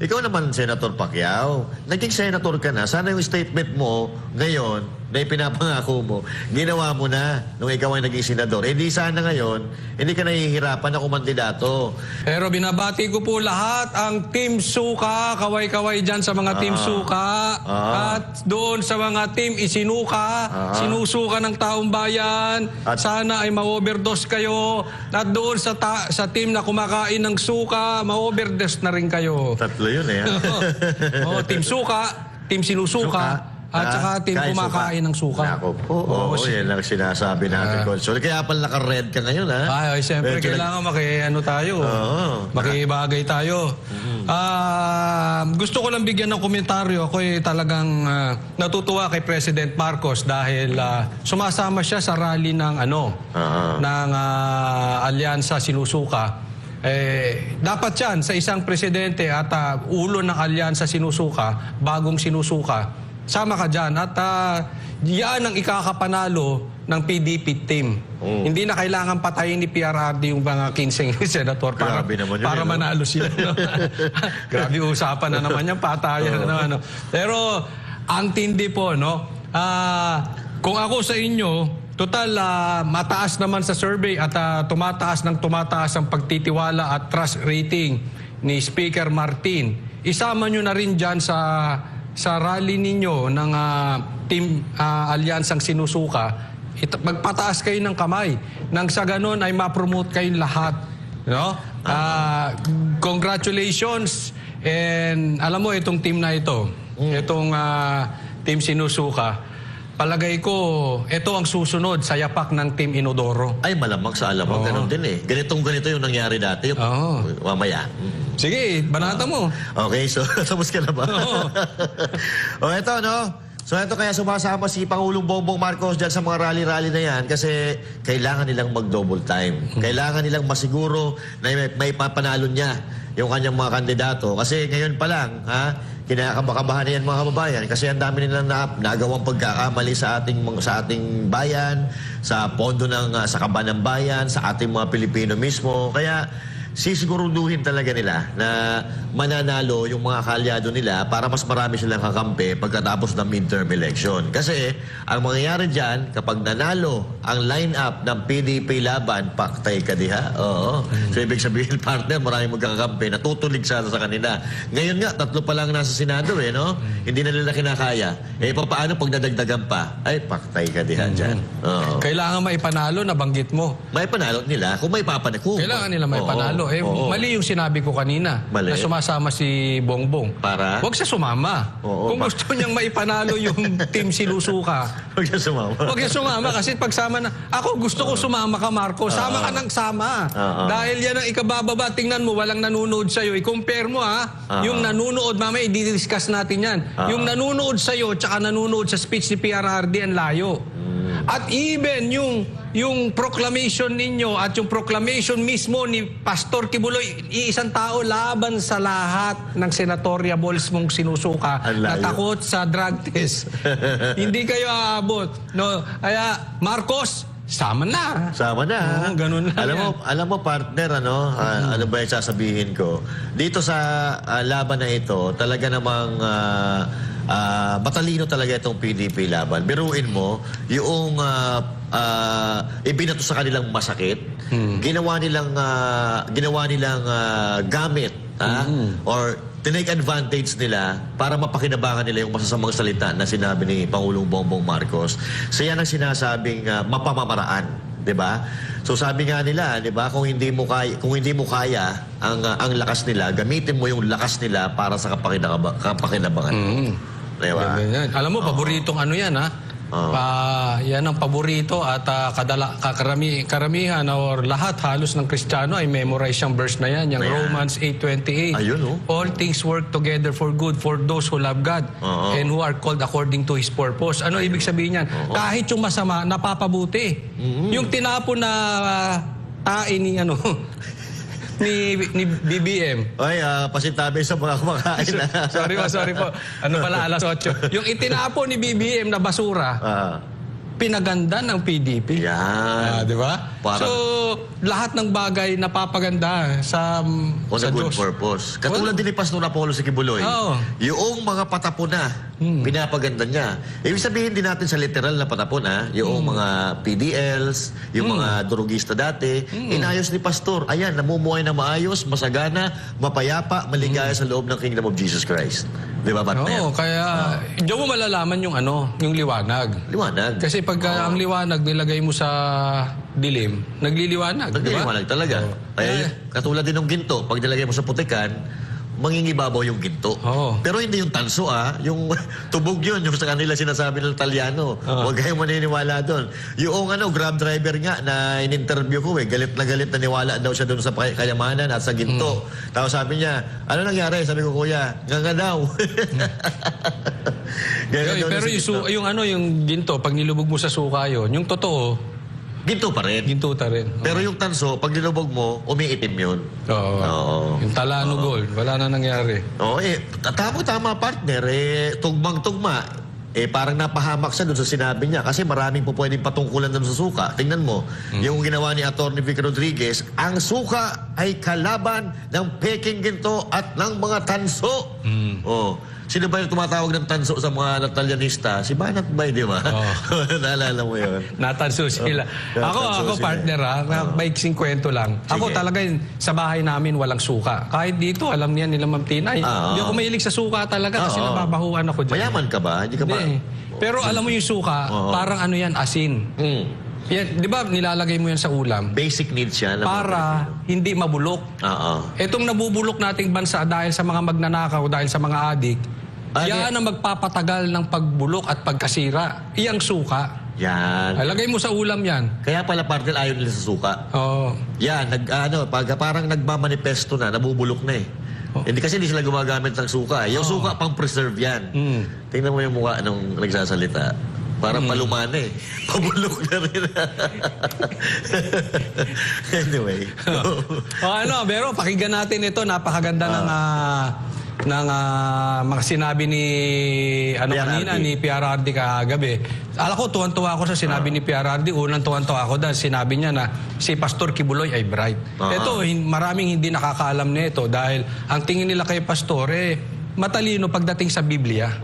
Ikaw naman, Senator Pacquiao, naging senator ka na. Sana yung statement mo ngayon, na ipinapangako mo, ginawa mo na nung ikaw ay naging senador. Hindi sana ngayon, hindi ka nahihirapan na kumandidato. Pero binabati ko po lahat ang Team Suka, kaway-kaway dyan sa mga Team Suka, at doon sa mga Team Isinuka, sinusuka ng taong bayan, at sana ay ma-overdose kayo, at doon sa team na kumakain ng suka, ma-overdose na rin kayo. Tatlo yun eh. Team Suka, Team Sinusuka, at saka team kumakain ng suka. Nako po. Oo, yan lang sinasabi natin, Consul. Kaya pala naka-red ka ngayon, ha? Ay, siyempre, kailangan tayo. Makibagay tayo. Gusto ko lang bigyan ng komentaryo. Ako talagang natutuwa kay President Marcos dahil sumasama siya sa rally ng ng Alyansa Sinusuka. Dapat yan sa isang presidente at ulo ng Alyansa Sinusuka, bagong sinusuka, sama ka dyan. At yan ang ikakapanalo ng PDP team. Hindi na kailangan patayin ni PRRD yung mga 15 senator para manalo sila. No? Grabe usapan na naman yan, patayan na naman. No? Pero ang tindi po, no? Kung ako sa inyo, total mataas naman sa survey at tumataas ang pagtitiwala at trust rating ni Speaker Martin. Isama nyo na rin dyan sa rally ninyo ng Team Alyansang Sinusuka. Magpataas kayo ng kamay. Nang sa ganon ay ma-promote kayong lahat. No? Congratulations. And alam mo, itong team na ito, itong Team Sinusuka, palagay ko, ito ang susunod sa yapak ng Team Inodoro. Ay, malamang sa alam mo, ganun din eh. Ganito yung nangyari dati. Mamaya. Sige, banata mo. Okay, so tapos ka na ba? Ito, no? So ito kaya sumasama si Pangulong Bongbong Marcos dyan sa mga rally-rally na yan kasi kailangan nilang mag-double time. Kailangan nilang masiguro na may papanalo niya yung kanyang mga kandidato. Kasi ngayon pa lang, kinakabakabahan na yan mga kababayan kasi ang dami nilang nagawang pagkakamali sa ating bayan, sa pondo sa kaban ng bayan, sa ating mga Pilipino mismo. Kaya sisiguruduhin talaga nila na mananalo yung mga kalyado nila para mas marami silang kakampi pagkatapos ng midterm election. Kasi ang mangyayari dyan, kapag nanalo ang line-up ng PDP laban, paktay ka diha. Oo. So ibig sabihin, partner, marami magkakampi, natutulig sana sa kanila. Ngayon nga, 3 pa lang nasa Senado no? Hindi na nila kinakaya. Paano pag nadagdagan pa? Ay, paktay ka diha dyan. Oo. Kailangan maipanalo, nabanggit mo. Maipanalo nila. Kung may papanalo. Kailangan nila maipanalo. Mali yung sinabi ko kanina na sumasama si Bongbong. Para? Huwag siya sumama. Kung gusto niyang maipanalo yung Team Sinusuka, huwag siya sumama. Huwag siya sumama kasi pagsama na, ako gusto ko sumama ka, Marco. Sama ka ng sama. Dahil yan ang ikabababa. Tingnan mo, walang nanonood sa'yo. I-compare mo yung nanonood, mamaya i-discuss natin yan. Yung nanonood sa'yo tsaka nanonood sa speech ni PRRD ang layo. At even yung proclamation ninyo at yung proclamation mismo ni Pastor Kibuloy, iisang tao laban sa lahat ng senatoriables mong sinusuka na takot sa drug test. Hindi kayo aabot. No? Kaya, Marcos, sama na. Sama na. Ganun lang alam mo partner, ano ba yung sasabihin ko? Dito sa laban na ito, talaga namang matalino talaga itong PDP laban. Biruin mo, yung ibinato sa kanilang masakit, ginawa nilang gamit, or tinake advantage nila para mapakinabangan nila yung masasamang salita na sinabi ni Pangulong Bongbong Marcos. So yan ang sinasabing mapamamaraan, 'di ba? So sabi nga nila, 'di ba, kung hindi mo kaya ang lakas nila, gamitin mo yung lakas nila para sa kapakinabangan. Diba? Alam mo, paboritong yan yan ang paborito at karamihan or lahat halos ng Kristiyano ay memorize yung verse na yan, yung Romans 8:28. Ayun, All things work together for good for those who love God and who are called according to His purpose. Ano ibig sabihin yan? Kahit yung masama, napapabuti. Yung tinapon na tae ni ni BBM. Ay, pasintabi sa mga kumakain. Sorry po. Ano pala, 8:00. Yung itinapon ni BBM na basura, pinaganda ng PDP. Yan. Di ba? Parang- So, lahat ng bagay napapaganda sa On a good Diyos. purpose. Katulad din ni Pastor Apollo sa Kibuloy, Oo. yung mga patapon na, pinapaganda niya. Ibig sabihin din natin sa literal na patapon, yung mga PDLs, yung mga drugista dati, inayos ni Pastor. Ayan, namumuhay na maayos, masagana, mapayapa, maligaya sa loob ng Kingdom of Jesus Christ. Di ba, partner? Oo, kaya diyan mo malalaman yung yung liwanag. Liwanag. Kasi pag ang liwanag nilagay mo sa dilim, nagliliwanag, di ba? Nagliliwanag talaga. Kaya katulad din ng ginto, pag nilagay mo sa putikan, mangingibabaw yung ginto. Oo. Pero hindi yung tanso, yung tubog yun, yung sa kanila sinasabi ng Talyano. Huwag kayong maniniwala doon. Yung Grab driver nga na in-interview ko, galit na niwala daw siya doon sa kayamanan at sa ginto. Tapos sabi niya, ano nangyari? Sabi ko, kuya, nga daw. Ganun daw Pero sa ginto. yung ginto, pag nilubog mo sa suka yun, yung totoo, Ginto pa rin. ginto ta rin. Pero yung tanso, pag nilubog mo, umiitim yun. Oo. Oo. Yung Talano Gold, wala na nangyari. Oo, tama partner, tugmang-tugma. Parang napahamak siya doon sa sinabi niya kasi maraming po pwedeng patungkulan doon sa suka. Tingnan mo, yung ginawa ni Atty. Vic Rodriguez, ang suka ay kalaban ng peking ginto at ng mga tanso. Oh. Sino ba yung tumatawag ng tanso sa mga Natalyanista? Si Banat Bay, di ba? Naalala mo yun? Natanso sila. Ako sila. partner maiksing kwento lang. Ako Sige. talaga sa bahay namin walang suka. Kahit dito, alam niya nila Ma'am Tina. Hindi ako mahilig sa suka talaga kasi nababahuan ako dyan. Mayaman ka ba? Hindi ka ba? Hindi. Pero alam mo yung suka, parang asin. Yan, di ba nilalagay mo yan sa ulam? Basic needs yan. Para hindi mabulok. Itong nabubulok nating bansa dahil sa mga magnanakaw, dahil sa mga adik, yan ang magpapatagal ng pagbulok at pagkasira. Iyang suka. Yan. Lagay mo sa ulam yan. Kaya pala partner ayaw nila sa suka. Oo. Yan, parang nagmamanifesto na, nabubulok na Hindi kasi hindi sila gumagamit ng suka. Yung suka pang preserve yan. Tingnan mo yung mukha nung nagsasalita. Parang palumana Pabulok na rin. Anyway. Pero pakinggan natin ito. Napakaganda ng mga sinabi ni kanina ni PRRD kagabi. Alam ko tuwan-tuwa ako sa sinabi ni PRRD. Unang tuwan-tuwa ako dahil sinabi niya na si Pastor Kibuloy ay bright. Ito maraming hindi nakakaalam nito dahil ang tingin nila kay Pastor matalino pagdating sa Biblia.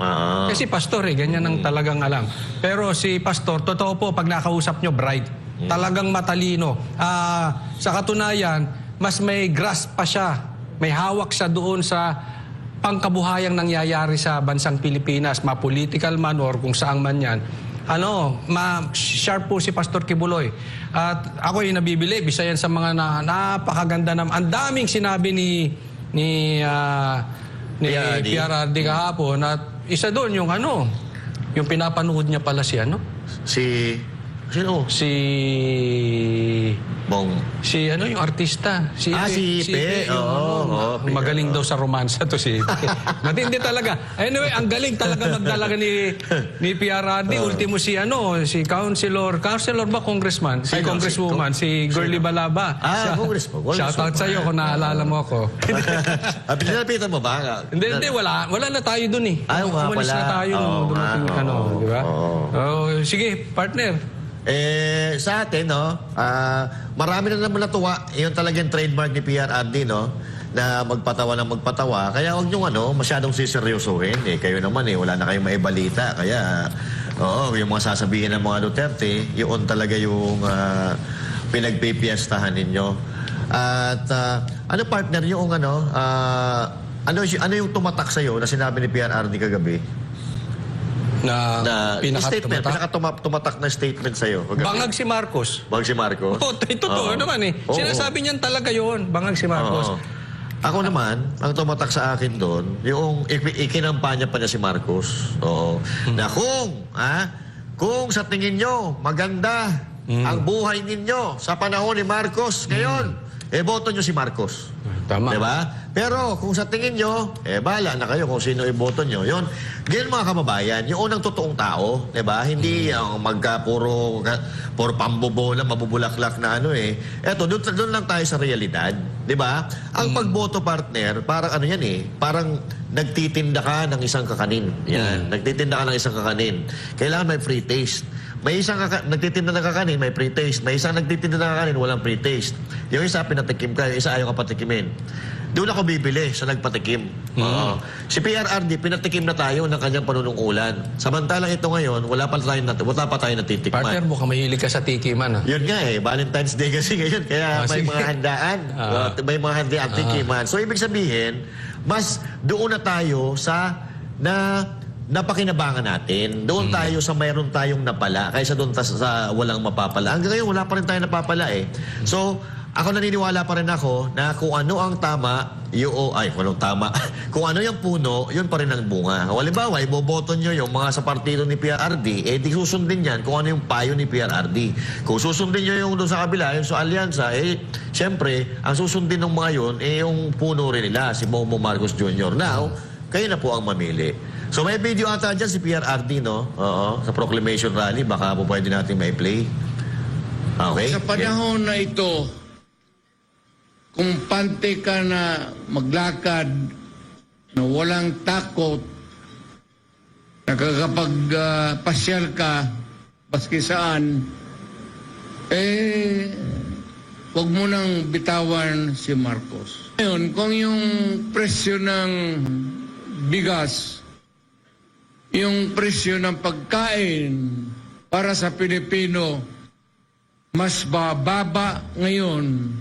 Kasi Pastor ganyan ang talagang alam. Pero si Pastor totoo po pag nakausap nyo bright. Talagang matalino. Sa katunayan, mas may grasp pa siya. May hawak siya doon sa pangkabuhayang nangyayari sa bansang Pilipinas, ma-political man or kung saan man yan. Sharp po si Pastor Kibuloy. At ako yung nabibili, isa yan sa mga napakaganda naman. Ang daming sinabi ni PRRD kahapon at isa doon yung yung pinapanood niya pala sino? Sino? Yung artista. Si Ipe. Magaling daw sa romansa to si Ipe. Matindi talaga. Anyway, ang galing talaga magdalaga ni PRRD. Ultimo si Councilor ba Congressman? Si Congresswoman, si Girlie Balaba. Congressman. Shoutout sa iyo kung naalala mo ako. Pinalapitan mo ba? Hindi, wala na tayo dun Umalis na tayo nung dumating di ba? Sige, partner. Sa atin, marami na naman natuwa. Yun talagang trademark ni PRRD, na magpatawa ng magpatawa. Kaya huwag nyo masyadong siseryosohin. Kayo naman, wala na kayong maibalita. Kaya, yung mga sasabihin ng mga Duterte, yun talaga yung pinagpipiestahan ninyo. At, partner, yung ano yung tumatak sa'yo na sinabi ni PRRD kagabi? Na tumatak na statement sa'yo. Bangag si Marcos. Bangag si Marcos? Totoo naman Sinasabi niyan talaga yun, bangag si Marcos. Ako naman, ang tumatak sa akin doon, yung ikinampanya pa niya si Marcos. Na kung sa tingin nyo, maganda ang buhay ninyo sa panahon ni Marcos ngayon, boto nyo si Marcos. Tama. Diba? Pero kung sa tingin nyo, bahala na kayo kung sino iboto nyo. Yun, ganyan mga kababayan, yung unang totoong tao, diba? Hindi yung puro pambobola, mabubulaklak na Eto, doon lang tayo sa realidad. Diba? Ang pagboto partner, parang parang nagtitinda ka ng isang kakanin. Yan, nagtitinda ka ng isang kakanin. Kailangan may free taste. May isang nagtitinda ng kakanin, may pre-taste. May isang nagtitinda ng kakanin, walang pre-taste. Yung isa pinatikim ka, yung isa ayaw ka patikimin. Doon ako bibili sa nagpatikim. Oo. Si PRRD, pinatikim na tayo ng kanyang panunungkulan. Samantalang ito ngayon, wala pa tayo natitikman. Partner, mukhang mahilig ka sa tikiman. Yun nga Valentine's Day kasi ngayon. Kaya may sige. mga handaan. May mga handaan tikiman. So, ibig sabihin, mas doon na tayo sa napakinabangan natin. Doon tayo sa mayroon tayong napala kaysa doon sa walang mapapala. Hanggang ngayon, wala pa rin tayo napapala eh. So, ako naniniwala pa rin ako na kung ano ang tama, kung anong tama, kung ano yung puno, yun pa rin ang bunga. Halimbawa, iboboto nyo yung mga sa partido ni PRRD, di susundin yan kung ano yung payo ni PRRD. Kung susundin nyo yung doon sa kabila, yung sa alyansa, siyempre, ang susundin ng mga yun, yung puno rin nila, si Bongbong Marcos Jr. Now, kayo na po ang mamili. So may video ata dyan si PRRD, no? Oo, sa proclamation rally, baka po pwede natin may play. Okay? Sa panahon na ito, kung pante ka na maglakad na walang takot, nakakapag-pasyal ka, baski saan, huwag mo nang bitawan si Marcos. Ngayon, kung yung presyo ng bigas, yung presyo ng pagkain para sa Pilipino, mas bababa ngayon,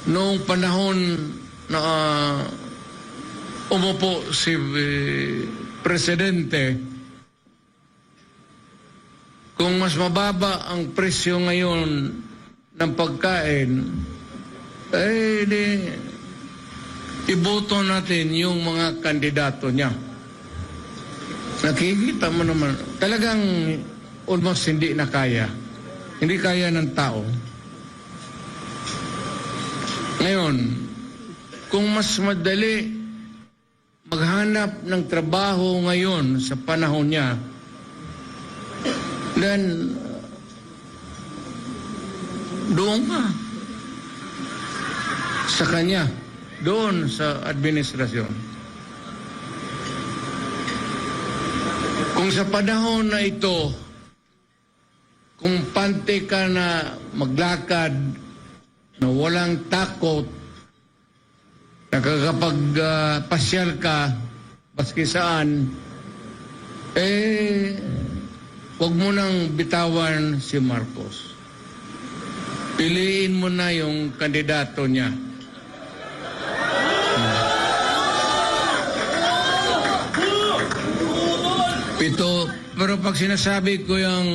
noong panahon na umupo si Presidente, kung mas mababa ang presyo ngayon ng pagkain, iboto natin yung mga kandidato niya. Nakikita mo naman, talagang almost hindi na kaya. Hindi kaya ng tao. Ngayon, kung mas madali maghanap ng trabaho ngayon sa panahon niya, then doon ka sa kanya, doon sa administrasyon. Kung sa panahon na ito, kung pante ka na maglakad na walang takot, nakakapag-pasyal ka, baski saan, huwag mo nang bitawan si Marcos. Piliin mo na yung kandidato niya. Pero pag sinasabi ko yung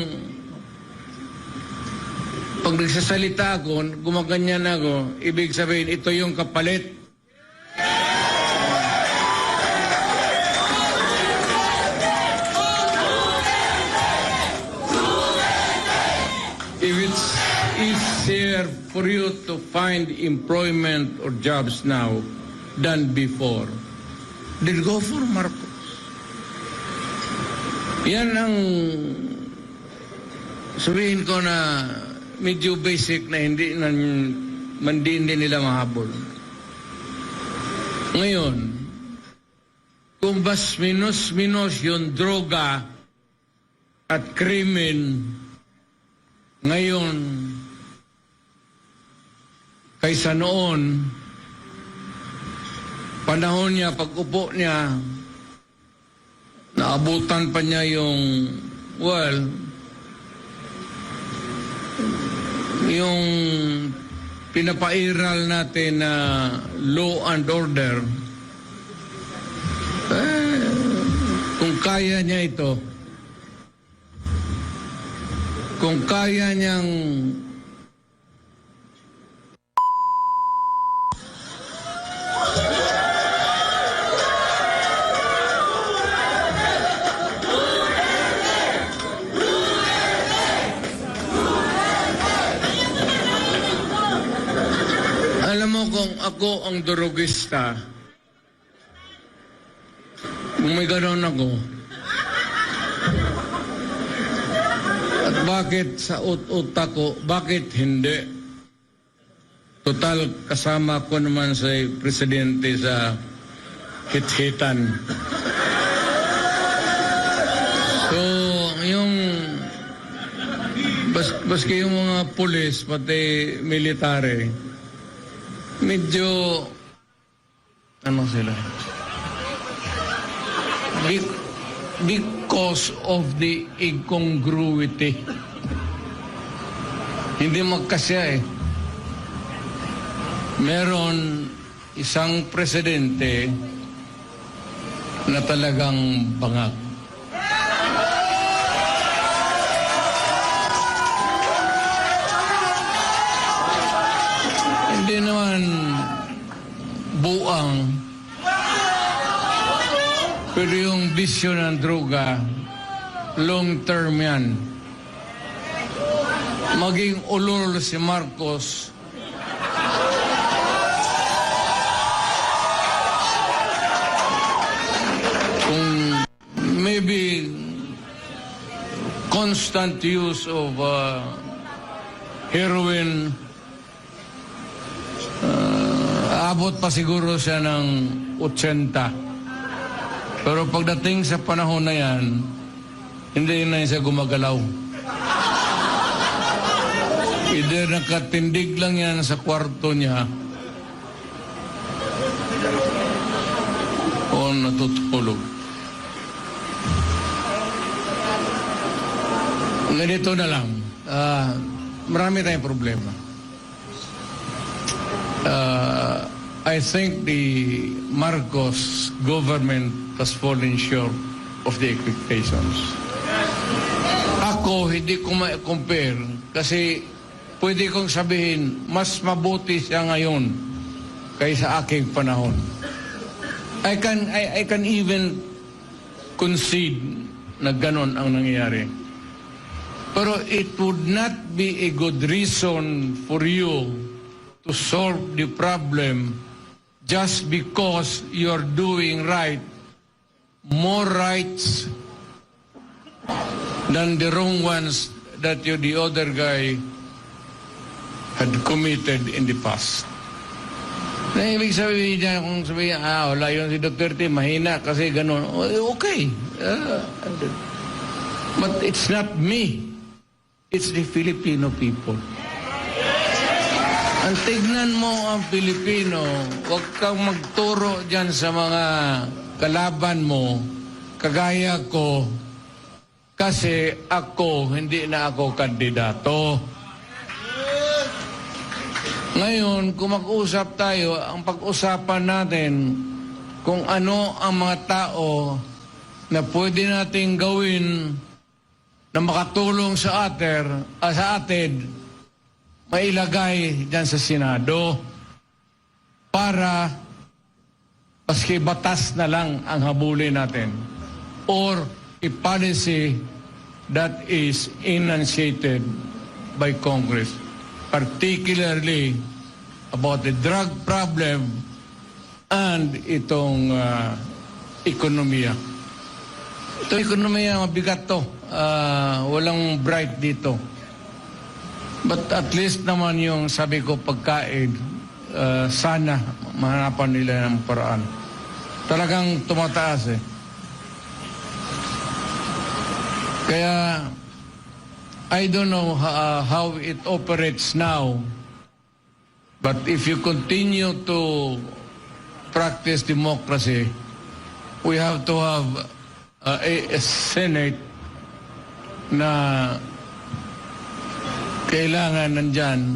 pag nagsasalita ako, gumaganyan ako, ibig sabihin, ito yung kapalit. If it's easier for you to find employment or jobs now than before, then go for Marcos. Yan ang sabihin ko na medyo basic na hindi nila mahabol. Ngayon, kung mas minus yung droga at krimen ngayon kaysa noon, panahon niya, pag-upo niya, naabutan pa niya yung, yung pinapairal natin na law and order, kung kaya niya ito, kung kaya niyang kung ako ang drogista, kung may gano'n ako, at bakit sa utak ko, bakit hindi? Total, kasama ko naman sa presidente sa hit-hitan. So, yung baski yung mga pulis, pati military, medyo ano sila? Because of the incongruity. Hindi magkasya eh. Meron isang presidente na talagang bangag. Hindi naman buang, pero yung bisyo ng droga, long term yan. Maging ulol si Marcos, kung maybe constant use of heroin, abot pa siguro siya ng 80. Pero pagdating sa panahon na yan, hindi na siya gumagalaw. Either nakatindig lang yan sa kwarto niya o natutulog. Ganito na lang. Marami tayong problema. I think the Marcos government has fallen short of the expectations. Ako, hindi ko ma-compare kasi pwede kong sabihin, mas mabuti siya ngayon kaysa aking panahon. I can even concede na ganon ang nangyayari. Pero it would not be a good reason for you to solve the problem just because you're doing right, more rights than the wrong ones that the other guy had committed in the past. Na ibig sabihin niya, kung sabihin, wala yun si Duterte, mahina kasi gano'n. Okay. But it's not me. It's the Filipino people. Ang tignan mo ang Pilipino, huwag kang magturo dyan sa mga kalaban mo, kagaya ko, kasi ako, hindi na ako kandidato. Ngayon, kung mag-usap tayo, ang pag-usapan natin kung ano ang mga tao na pwede nating gawin na makatulong sa atin, mailagay dyan sa Senado para paski batas na lang ang habulin natin or a policy that is enunciated by Congress, particularly about the drug problem and itong ekonomiya. Ito ekonomiya, mabigat to. Walang bright dito. But at least naman yung sabi ko pagkain, sana mahanapan nila ng paraan. Talagang tumataas eh. Kaya I don't know how it operates now, but if you continue to practice democracy, we have to have a Senate na kailangan nandyan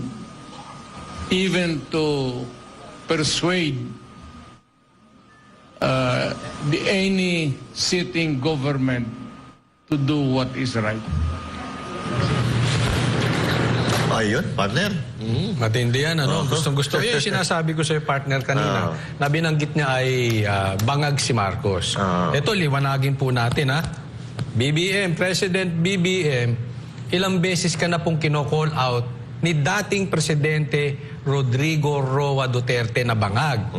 even to persuade any sitting government to do what is right. Ayun, partner. Matindi yan, ano? Gustong-gusto. Yung sinasabi ko sa partner kanina, na binanggit niya ay bangag si Marcos. Ito, liwanagin po natin, ha? BBM, President BBM, ilang beses ka na pong kino-call out ni dating Presidente Rodrigo Roa Duterte na bangag.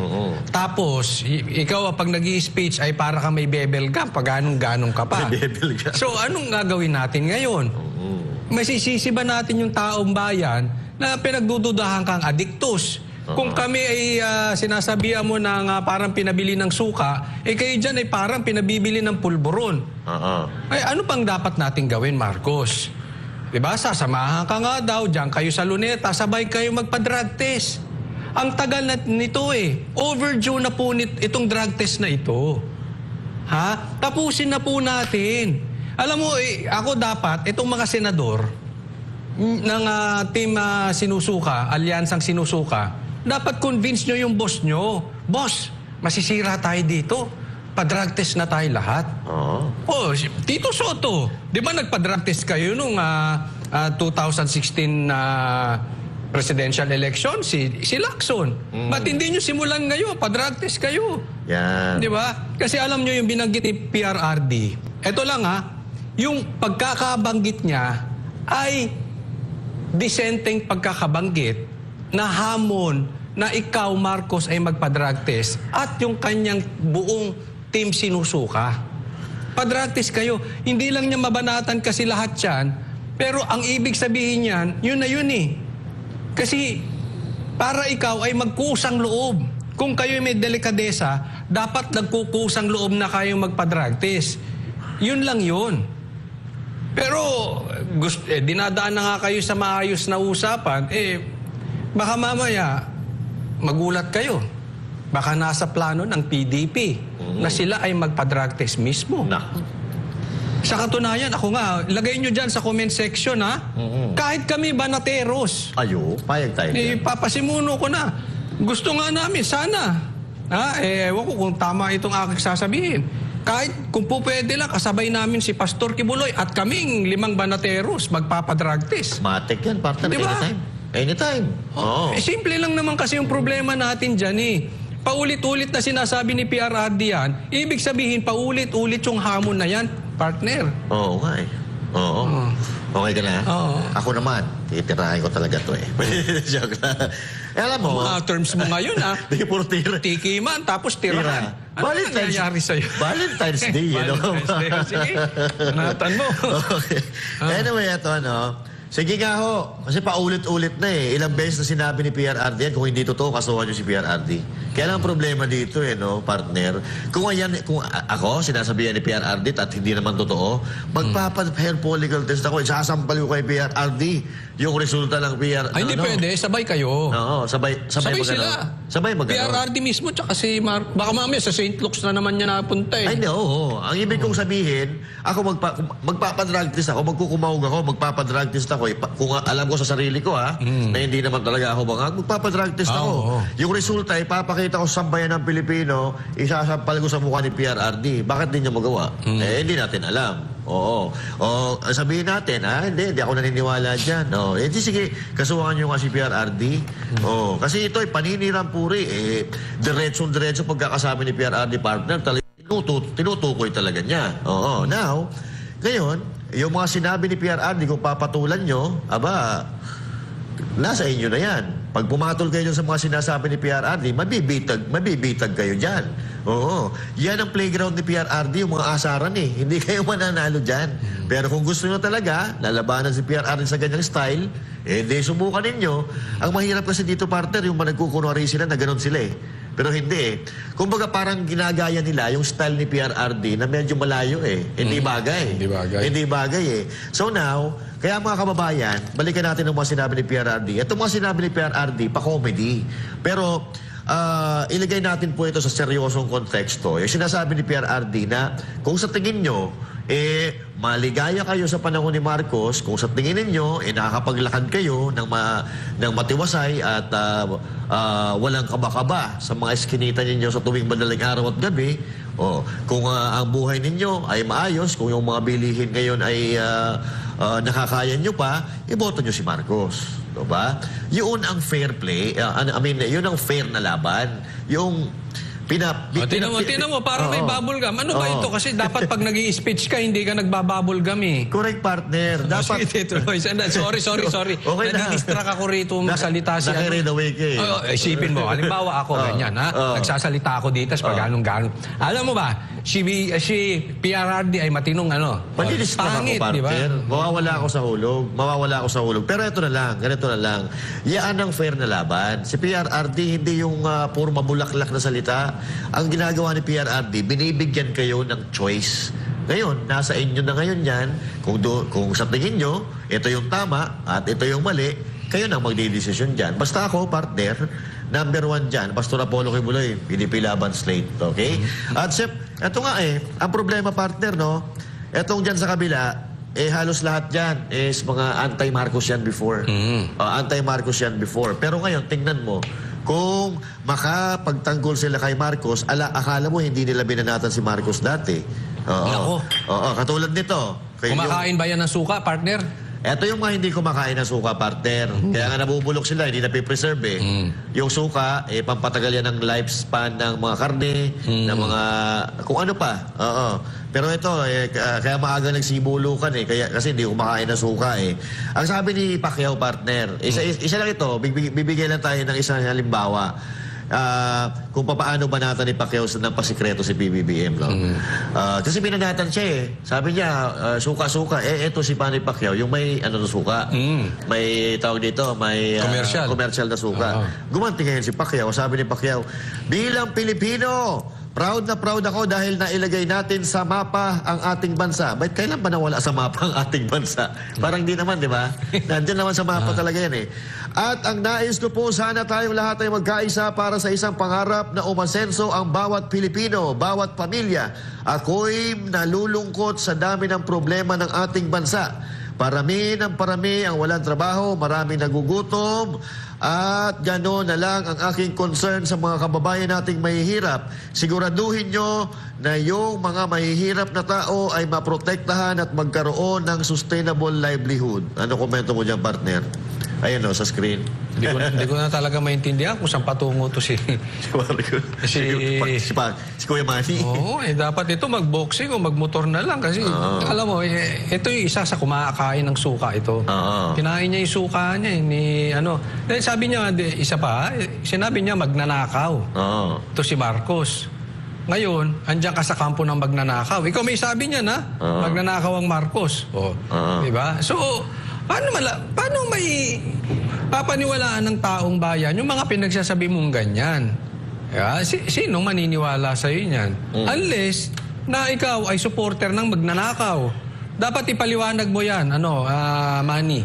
Tapos, ikaw pag nag-i-speech ay para ka may bebel gum, pag ganong ka pa. May bebel gum. So, anong gagawin natin ngayon? Masisisi ba natin yung taong bayan na pinagdududahan kang adiktos? Kung kami ay sinasabihan mo na parang pinabili ng suka, kayo dyan ay parang pinabibili ng pulburon. Ay, ano pang dapat natin gawin, Marcos? Diba? Sasamahan ka nga daw, dyan kayo sa Luneta, sabay kayo magpa-drug test. Ang tagal na nito overdue na po itong drug test na ito. Ha? Tapusin na po natin. Alam mo, ako dapat, itong mga senador ng team sinusuka, alyansang sinusuka, dapat convince nyo yung boss nyo. Boss, masisira tayo dito. Pa-drug test na tayo lahat. Oh, Tito Soto, di ba nagpa-drug test kayo nung 2016 presidential election? Si Lacson. Ba't hindi nyo simulan ngayon? Pa-drug test kayo. Yan. Di ba? Kasi alam nyo yung binanggit ni PRRD. Ito lang yung pagkakabanggit niya ay disenteng pagkakabanggit na hamon na ikaw, Marcos, ay magpa-drug test at yung kanyang buong team sinusuka. Pa-drug test kayo. Hindi lang niya mabanatan kasi lahat yan, pero ang ibig sabihin niyan, yun na yun Kasi para ikaw ay magkusang loob. Kung kayo may delikadesa, dapat nagkukusang loob na kayo magpa-drug test. Yun lang yun. Pero dinadaan na nga kayo sa maayos na usapan, baka mamaya magulat kayo. Baka nasa plano ng PDP na sila ay magpa-drug test mismo. Sa katunayan, ako nga, lagay nyo dyan sa comment section kahit kami banateros. Payag tayo. Papasimuno ko na. Gusto nga namin, sana. Ewan ko kung tama itong aking sasabihin. Kahit kung po pwede lang, kasabay namin si Pastor Kibuloy at kaming 5 banateros magpapadrug test. Matik yan, partner. Diba? Anytime. Simple lang naman kasi yung problema natin dyan Paulit-ulit na sinasabi ni PRRD yan, ibig sabihin paulit-ulit yung hamon na yan, partner. Oo nga Okay ka na? Oo. Ako naman, titirahin ko talaga to Joke lang. Alam mo, Mga terms mo ngayon Di puro tira. tikiman, tapos tirahan. Ano nangyayari sa'yo? Valentine's Day, Valentine's Day. Sige, panatan mo. Okay. Anyway, ito sige nga ho, kasi paulit-ulit na Ilang beses na sinabi ni PRRD yan, kung hindi totoo, kasuhan nyo si PRRD. Kaya lang ang problema dito partner. Kung ako, sinasabihan ni PRRD at hindi naman totoo, magpapa-hair follicle test ako, sasampal ko kay PRRD yung resulta ng PRRD. Ay, hindi pwede, sabay kayo. Oo, sabay sila. Sabay magano. PRRD mismo, tsaka si Mark. Baka mamaya sa St. Luke's na naman niya napunta Ay, oo. Ang ibig kong sabihin, ako magpapadrug test ako, magkukumawag ako, magpapadrug test ako. Kung alam ko sa sarili ko, na hindi naman talaga ako magpapadrug test ako. Yung resulta, ipapakita ko sa sambayan ng Pilipino, isasampal ko sa mukha ni PRRD. Bakit di niya magawa? Hindi natin alam. Oo. Sabihin natin, hindi ako naniniwala dyan. Sige, kasuhan nyo nga si PRRD. Kasi ito ay paninirang puri. Diretso pagkakasabi ni PRRD partner, tinutukoy talaga niya. Now, ngayon, yung mga sinabi ni PRRD, kung papatulan nyo, nasa inyo na yan. Pag pumatol kayo sa mga sinasabi ni PRRD, mabibitag kayo dyan. Yan ang playground ni PRRD, yung mga asaran Hindi kayo mananalo dyan. Pero kung gusto nyo talaga, lalabanan si PRRD sa ganyang style, hindi subukan ninyo. Ang mahirap kasi dito, partner, yung managkukunwari sila na ganun sila Pero hindi Kumbaga parang ginagaya nila yung style ni PRRD na medyo malayo Hindi bagay. Hindi bagay So now, kaya mga kababayan, balikan natin ang mga sinabi ni PRRD. Itong mga sinabi ni PRRD, pa-comedy. Pero ilagay natin po ito sa seryosong konteksto. Yung sinasabi ni PRRD na kung sa tingin nyo, maligaya kayo sa panahon ni Marcos, kung sa tingin ninyo, nakakapaglakad kayo ng matiwasay at walang kaba-kaba sa mga eskinita ninyo sa tuwing madaling araw at gabi, kung ang buhay ninyo ay maayos, kung yung mga bilihin ngayon ay nakakaya nyo pa, iboto nyo si Marcos. Diba? Yun ang fair play, yun ang fair na laban. Yung Tinan mo, para may bubble gum. Ano ba ito? Kasi dapat pag nag-i-speech ka, hindi ka nagbabubble gum eh. Correct, partner. Dapat... Sorry. Okay na. Nadidistract ako rito magsalita siya. Nakaread away ka eh. Isipin mo, halimbawa ako, ganyan ha. Nagsasalita ako dito, pag ganong-ganon. Alam mo ba, si PRRD ay matinong Pag-i-distract ako, pangit, di ba? partner. Mawawala ako sa hulog. Pero ito na lang, ganito na lang. Yan ang fair na laban. Si PRRD, hindi yung puro mabulaklak na salita. Ang ginagawa ni PRRD, binibigyan kayo ng choice. Ngayon, nasa inyo na ngayon yan. Kung sa tingin nyo, ito yung tama at ito yung mali, kayo nang magdidesisyon dyan. Basta ako, partner, number 1 dyan, Pastor Apollo Kibuloy, PDP Laban Slate. Okay? At Sep, ito nga ang problema, partner, no? Etong dyan sa kabila, halos lahat dyan is mga anti-Marcos yan before. Anti-Marcos yan before. Pero ngayon, tingnan mo, kung makapagtanggol sila kay Marcos, akala mo hindi nila binanatan si Marcos dati. Oo, katulad nito. Kumakain ba yan ng suka, partner? Ito yung mga hindi kumakain ng suka, partner. Kaya nga nabubulok sila, hindi napipreserve eh. Yung suka, pampatagal yan ng lifespan ng mga karne, ng mga, kung ano pa. Pero ito, kaya maaga nagsibulukan eh. Kasi hindi kumakain ng suka eh. Ang sabi ni Pacquiao, partner, isa lang ito, bibigyan lang tayo ng isang halimbawa. Kung paano banatan ni Pacquiao ng pasikreto si PBBM. No? Kasi binanatan siya eh. Sabi niya, suka-suka. Ito si Manny Pacquiao, yung may suka. May tawag dito, may commercial na suka. Gumanti ngayon si Pacquiao. Sabi ni Pacquiao, bilang Pilipino, proud na proud ako dahil nailagay natin sa mapa ang ating bansa. Ba't kailan ba nawala sa mapa ang ating bansa? Parang di naman, di ba? Nandiyan naman sa mapa talaga yan eh. At ang nais ko po, sana tayong lahat ay magkaisa para sa isang pangarap na umasenso ang bawat Pilipino, bawat pamilya. Ako'y nalulungkot sa dami ng problema ng ating bansa. Parami ang walang trabaho, maraming nagugutom, at gano'n na lang ang aking concern sa mga kababayan nating mahihirap. Siguraduhin nyo na yung mga mahihirap na tao ay maprotektahan at magkaroon ng sustainable livelihood. Ano komento mo dyan, partner? Ayun sa screen. Hindi ko na talaga maintindihan kung saan patungo to si Kuya Manny. Oo, dapat ito mag-boxing o mag-motor na lang kasi alam mo, ito yung isa sa kumakain ng suka ito. Kinain niya yung suka niya Dahil sabi niya, isa pa, sinabi niya magnanakaw. Ito si Marcos. Ngayon, andyan ka sa kampo ng magnanakaw. Ikaw may sabi niya na, magnanakaw ang Marcos. Diba? So, paano may papaniwalaan ng taong bayan yung mga pinagsasabi mong ganyan? Sinong maniniwala sa iyo niyan? Unless na ikaw ay supporter ng magnanakaw. Dapat ipaliwanag mo yan. Manny.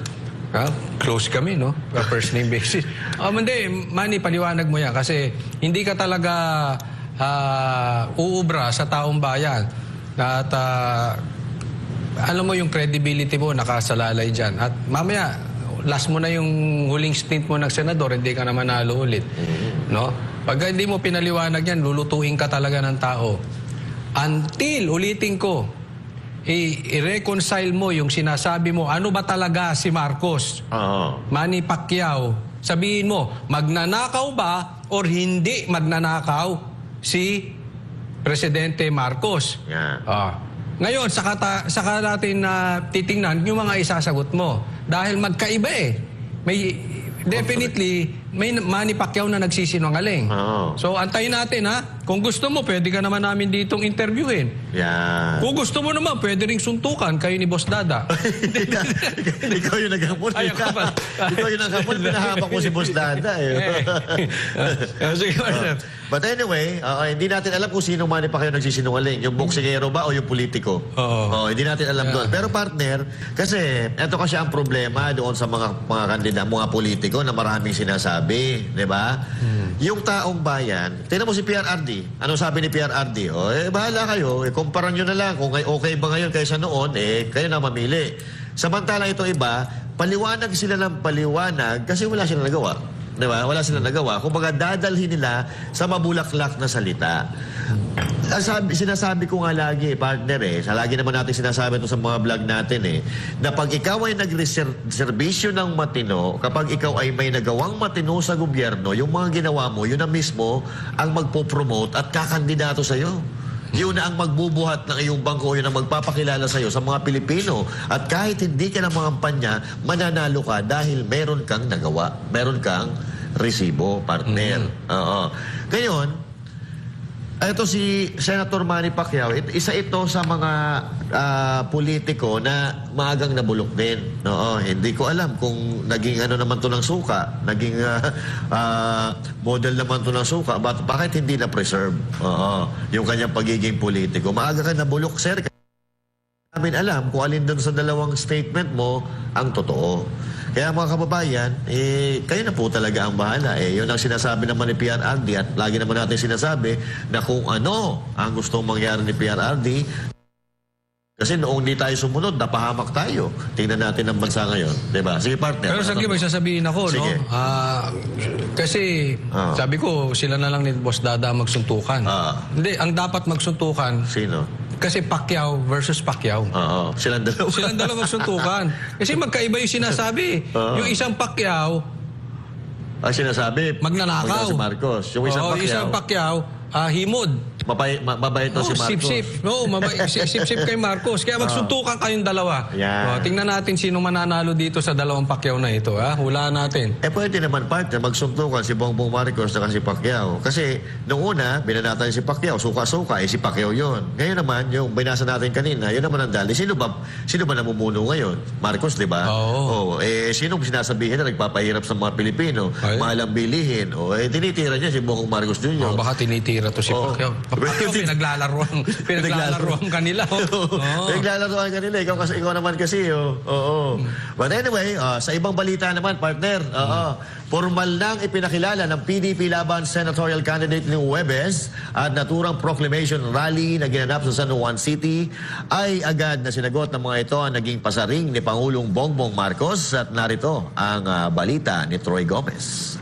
Close kami, no? First name basis. Hindi, Manny, paliwanag mo yan kasi hindi ka talaga uubra sa taong bayan. At alam mo yung credibility mo nakasalalay dyan. At mamaya, last mo na yung huling stint mo ng senador, hindi ka naman nalo ulit. No? Pag hindi mo pinaliwanag yan, lulutuin ka talaga ng tao. Until, ulitin ko, i-reconcile mo yung sinasabi mo, ano ba talaga si Marcos? Manny Pacquiao, sabihin mo, magnanakaw ba or hindi magnanakaw si Presidente Marcos? Ngayon, saka natin titingnan yung mga isasagot mo. Dahil magkaiba eh. Definitely, may Manny Pacquiao na nagsisinungaling. So, antayin natin Kung gusto mo, pwede ka naman namin ditong interviewin. Kung gusto mo naman, pwede ring suntukan kayo ni Boss Dada. Ikaw yung naghamon. Ikaw yung naghamon. Pinahamak ko si Boss Dada. But anyway, hindi natin alam kung sino Manny Pacquiao nagsisinungaling. Yung boksingero ba o yung politiko? Hindi natin alam doon. Pero partner, kasi ito kasi ang problema doon sa mga kandidato, mga politiko na maraming sinasabi. Di ba? Yung taong bayan, tingnan mo si PRRD. Ano sabi ni PRRD? Bahala kayo. Kumpara nyo na lang. Kung okay ba ngayon kaysa noon, kayo na mamili. Samantala ito iba, paliwanag sila ng paliwanag kasi wala silang nagawa. Diba? Wala silang nagawa. Kung baga dadalhin nila sa mabulaklak na salita. Sinasabi ko nga lagi, partner lagi naman natin sinasabi ito sa mga vlog natin na pag ikaw ay nagserbisyo ng matino, kapag ikaw ay may nagawang matino sa gobyerno, yung mga ginawa mo, yun na mismo ang magpo-promote at kakandidato sa'yo. Yun na ang magbubuhat ng iyong bangko, yun ang magpapakilala sa'yo sa mga Pilipino. At kahit hindi ka na mangampanya, mananalo ka dahil meron kang nagawa. Meron kang resibo, partner. Oo. Ngayon, ito si Senator Manny Pacquiao, isa ito sa mga politiko na maagang nabulok din. Oo, hindi ko alam kung naging ano naman to ng suka, naging model naman to ng suka, bakit hindi na-preserve? Oo, yung kanyang pagiging politiko. Maaga ka nabulok, sir. Namin alam kung alin doon sa dalawang statement mo ang totoo. Kaya mga kababayan, kayo na po talaga ang bahala. Yun ang sinasabi naman ni PRRD at lagi naman natin sinasabi na kung ano ang gustong mangyari ni PRRD. Kasi noong di tayo sumunod, napahamak tayo. Tingnan natin ang bansa ngayon. Diba? Sige, partner. Pero sige, may sasabihin ako, Sige. no? Kasi, sabi ko, sila na lang ni Boss Dada magsuntukan. Hindi, ang dapat magsuntukan, Sino? kasi Pacquiao versus Pacquiao. Oo, silang dalawa. Silang dalawa magsuntukan. Kasi magkaiba yung sinasabi. Yung isang Pacquiao, Ang sinasabi, magnanakaw. Si Marcos. Yung isang yung isang Pacquiao, himod. mabait to si Marcos. Sip-sip. Oo, sip-sip kay Marcos. Kaya magsuntukan kayong dalawa. Yan. Tingnan natin sino mananalo dito sa dalawang Pacquiao na ito. Hulaan natin. Pwede naman, partner, magsuntukan si Bongbong Marcos at si Pacquiao. Kasi nung una, binanatan si Pacquiao, suka-suka, si Pacquiao yun. Ngayon naman, yung binasa natin kanina, yun naman ang dali. Sino ba namumuno ngayon? Marcos, di ba? Oo. Sinong sinasabihin na nagpapahirap sa mga Pilipino? Mahal ang bilihin. Tinitira niya si Bongbong Marcos Jr. Baka tinitira to si Pacquiao. Pacquiao, pinaglalaroan kanila. Pinaglalaroan kanila. Ikaw naman kasi. Oo. But anyway, sa ibang balita naman, partner, formal nang ipinakilala ng PDP laban senatorial candidate ni Huwebes at naturang proclamation rally na ginanap sa San Juan City ay agad na sinagot ng mga ito ang naging pasaring ni Pangulong Bongbong Marcos at narito ang balita ni Troy Gomez.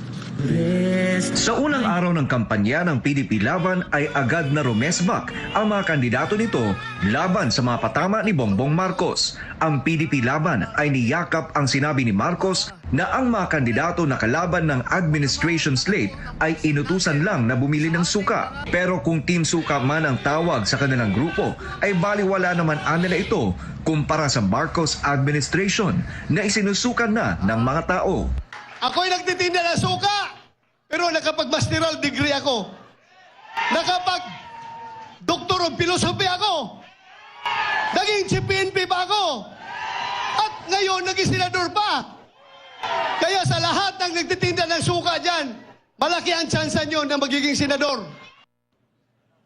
Sa unang araw ng kampanya ng PDP Laban ay agad na rumesbak ang mga kandidato nito laban sa mga patama ni Bongbong Marcos. Ang PDP Laban ay niyakap ang sinabi ni Marcos na ang mga kandidato na kalaban ng administration slate ay inutusan lang na bumili ng suka. Pero kung Team Suka man ang tawag sa kanilang grupo, ay baliwala naman nila ito kumpara sa Marcos administration na isinusukan na ng mga tao. Ako'y nagtitinda ng suka, pero nakapag-masteral degree ako. Nakapag-doktor of philosophy ako. Naging CPNP pa ako. At ngayon, naging senador pa. Kaya sa lahat ng nagtitinda ng suka dyan, malaki ang tsansa nyo na magiging senador.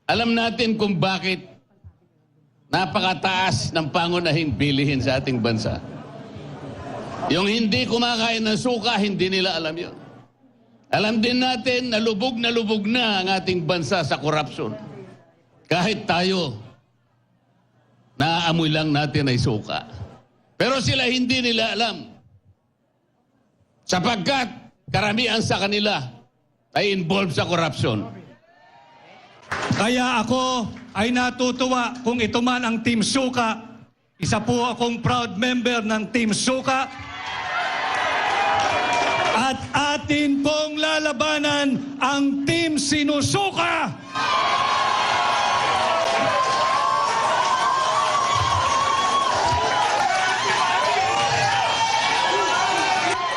Alam natin kung bakit napakataas ng pangunahing bilihin sa ating bansa. Yung hindi kumakain ng suka, hindi nila alam yun. Alam din natin na lubog na ang ating bansa sa korupsyon. Kahit tayo, naaamoy lang natin ay suka. Pero sila hindi nila alam. Sapagkat karamihan sa kanila ay involved sa korupsyon. Kaya ako ay natutuwa kung ito man ang Team Suka. Isa po akong proud member ng Team Suka. At atin pong lalabanan ang Team Sinusuka!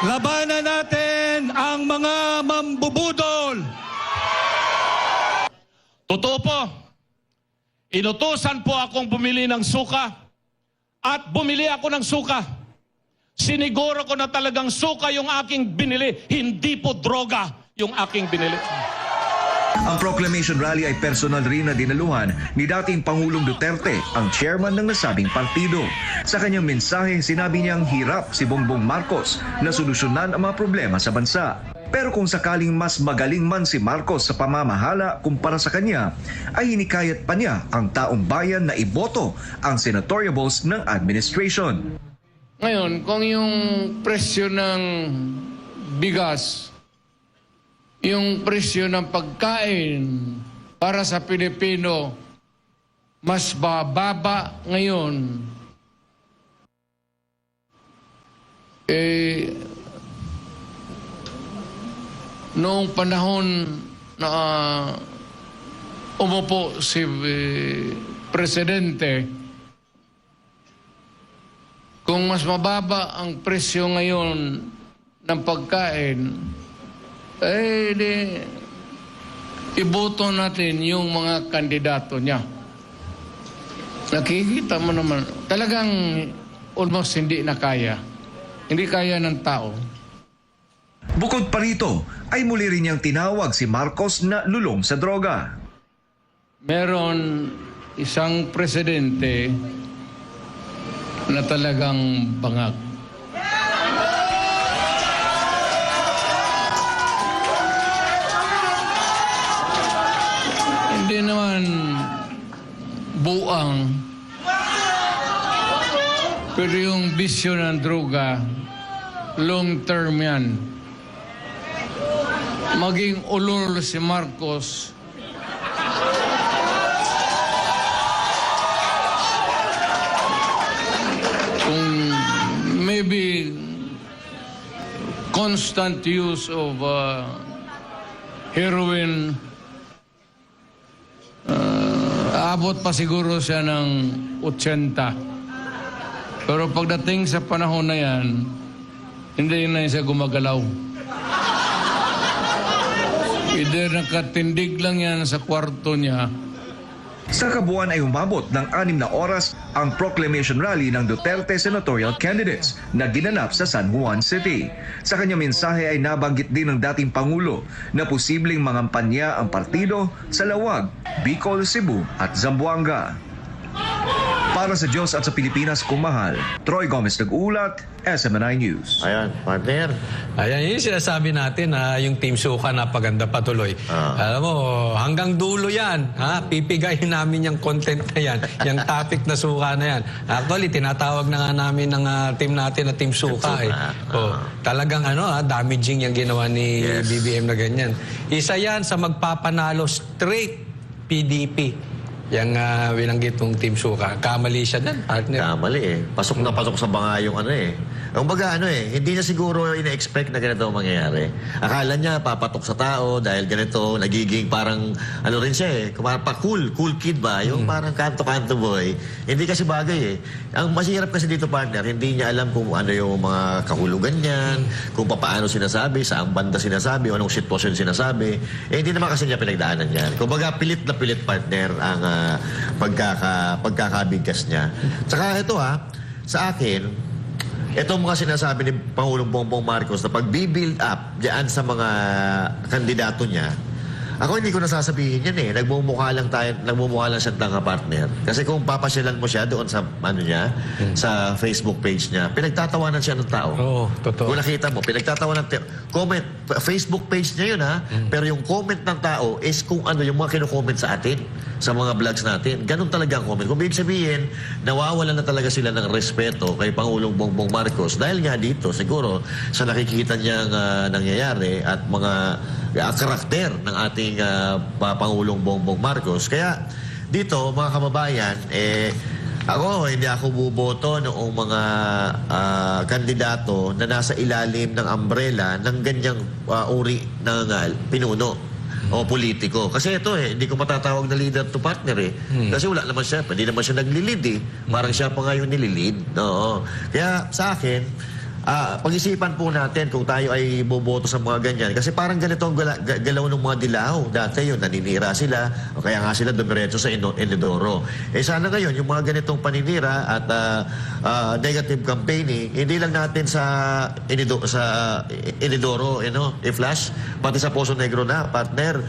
Labanan natin ang mga mambubudol! Totoo po, inutusan po akong bumili ng suka at bumili ako ng suka. Siniguro ko na talagang suka yung aking binili, hindi po droga yung aking binili. Ang proclamation rally ay personal rin na dinaluhan ni dating Pangulong Duterte, ang chairman ng nasabing partido. Sa kanyang mensahe, sinabi niyang hirap si Bongbong Marcos na solusyonan ang mga problema sa bansa. Pero kung sakaling mas magaling man si Marcos sa pamamahala kumpara sa kanya, ay hinikayat pa niya ang taong bayan na iboto ang senatoriables ng administration. Ngayon, kung yung presyo ng bigas, yung presyo ng pagkain, para sa Pilipino mas bababa ngayon, noong panahon na umupo si Presidente, kung mas mababa ang presyo ngayon ng pagkain, iboto natin yung mga kandidato niya. Nakikita mo naman, talagang almost hindi na kaya. Hindi kaya ng tao. Bukod pa rito, ay muli rin niyang tinawag si Marcos na lulong sa droga. Meron isang presidente na talagang bangag. Hindi naman buang, pero yung bisyo ng droga, long term yan. Maging ulol si Marcos, kung maybe constant use of heroin, aabot pa siguro siya ng 80. Pero pagdating sa panahon na yan, hindi na siya gumagalaw. Either nakatindig lang yan sa kwarto niya. Sa kabuuan ay umabot ng 6 na oras ang proclamation rally ng Duterte senatorial candidates na ginanap sa San Juan City. Sa kanyang mensahe ay nabanggit din ng dating Pangulo na posibleng mangampanya ang partido sa Lawag, Bicol, Cebu at Zamboanga. Para sa Diyos at sa Pilipinas kung mahal, Troy Gomez nag-ulat, SMNI News. Ayan, partner. Ayan, yung sinasabi natin na yung Team Suka napaganda patuloy. Alam mo, hanggang dulo yan. Pipigayin namin yung content na yan, yung topic na suka na yan. Actually, tinatawag na nga namin ng team natin na Team Suka. Talagang damaging yung ginawa ni BBM na ganyan. Isa yan sa magpapanalo straight PDP. Yung binanggit ng Team Suka. Kamali siya din, partner. Kamali eh. Pasok na pasok sa banga yung Ang baga hindi niya siguro ina-expect na ganito ang mangyayari. Akala niya papatok sa tao dahil ganito, nagiging parang rin siya cool kid ba? Yung parang kanto-kanto boy. Hindi kasi bagay eh. Ang masihirap kasi dito, partner, hindi niya alam kung ano yung mga kahulugan niyan, kung paano sinasabi, saang banda sinasabi, o anong sitwasyon sinasabi. Hindi naman kasi niya pinagdaanan yan. Kung baga pilit na pilit, partner, ang pagkakabigkas niya. Tsaka ito sa akin, itong mga sinasabi ni Pangulong Bongbong Marcos na pag-build up diyan sa mga kandidato niya, ako hindi ko nasasabihin yan Nagmumukha lang siyang tanga, partner. Kasi kung papasyalan mo siya doon sa sa Facebook page niya, pinagtatawanan siya ng tao. Oo, totoo. Kung nakita mo, pinagtatawanan comment, Facebook page niya yun pero yung comment ng tao is kung yung mga kino-comment sa atin, sa mga vlogs natin. Ganun talaga ang comment. Kung ibig sabihin, nawawalan na talaga sila ng respeto kay Pangulong Bongbong Marcos dahil nga dito, siguro, sa nakikita niyang nangyayari at mga karakter ng ating Pangulong Bongbong Marcos. Kaya dito, mga kababayan, hindi ako buboto noong mga kandidato na nasa ilalim ng umbrella ng ganyang uri ng pinuno o politiko. Kasi ito hindi ko matatawag na leader to partner Kasi wala naman siya. Hindi naman siya nagli-lead Parang siya pa nga yung nililid. Oo. Kaya sa akin, pag-isipan po natin kung tayo ay boboto sa mga ganyan. Kasi parang ganito ang galaw ng mga dilaw. Dati yun, naninira sila. O kaya nga sila dumiretso sa Inodoro. Sana ngayon, yung mga ganitong paninira at negative campaigning, hindi lang natin sa Inodoro, i-flash, pati sa Poso Negro na, partner.